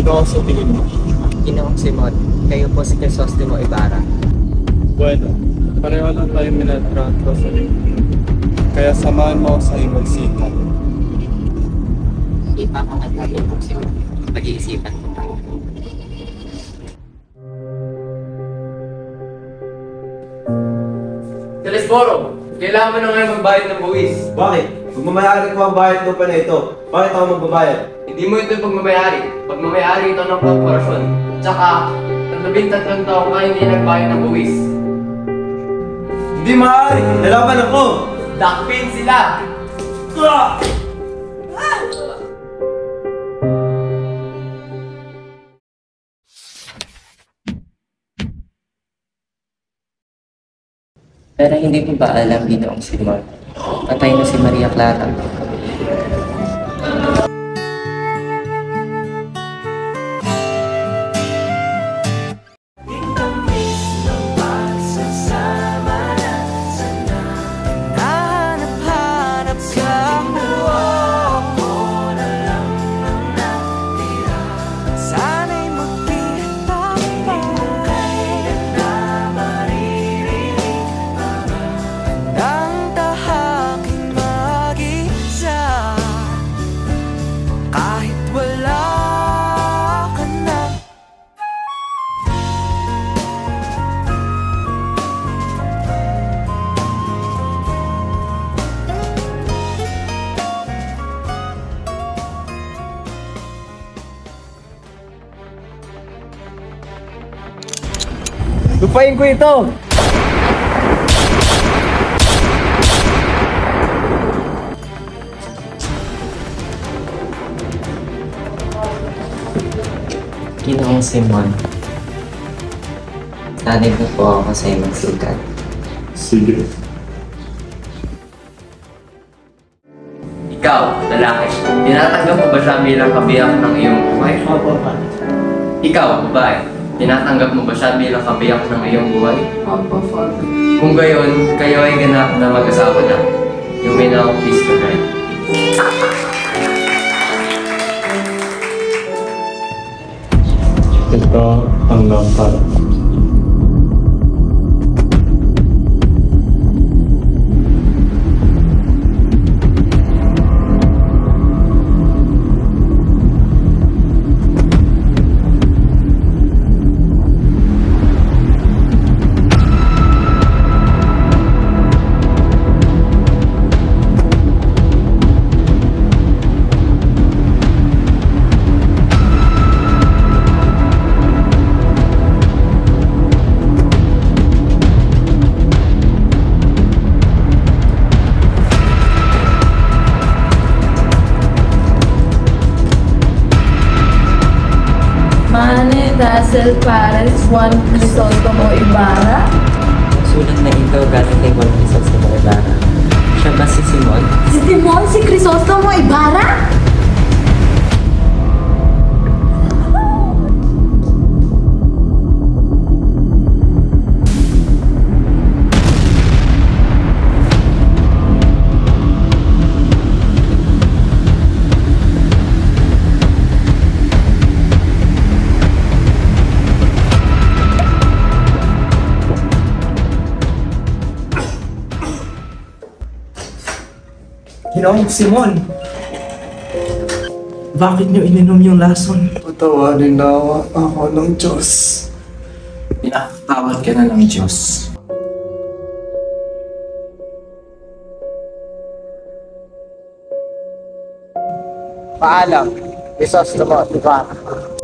Sino ako sa tingin mo? Ginoong Simon, kayo po si Crisostomo Ibarra. Bueno, pareho lang tayo minatrato sa lingkod. Kaya samahan mo ako sa iyong magsikap. Ipa ko at natin po Simon. Pag-iisipan ko pa. Telesforo, kailangan mo na ngayon magbayad ng buwis. Bakit? Magmamayari ko ang bayad lupa na ito. Bakit ako magbabayad? Hindi mo ito pagmamayari. Pagmamayari ito ng korporasyon. Tsaka, 13 taong ka hindi nagbayad ng buwis. Hindi maaari! Lalaban ako! Dakpin sila! Pero hindi ko ba alam Ginoong Simon? Patay na si Maria Clara. Lupain ko ito! Ginoong Simon, nanig na po ako sa iyong magsikat. Sige. Ikaw, lalaki, tinatanggap mo ba siya bilang kabiyak ng iyong buhay? Opo, pa. Ikaw, babae, tinatanggap mo ba siya bilang kabiyak ng iyong buhay? Opo, Father. Kung gayon, kayo ay ganap na mag-asawa na. You may now kiss the bride. Ito ang lampara. Mane Dazzle Pares Juan Crisostomo Ibarra. Sulat na ito galing kay Juan Crisostomo Ibarra. Siya ba si Simon? Si Simon si Crisostomo Ibarra? Ginoong Simon! Bakit niyo ininom yung lason? Patawarin na ako ng Diyos. Pinakatawad ka na ng Diyos. Paalam, Crisostomo Ibarra.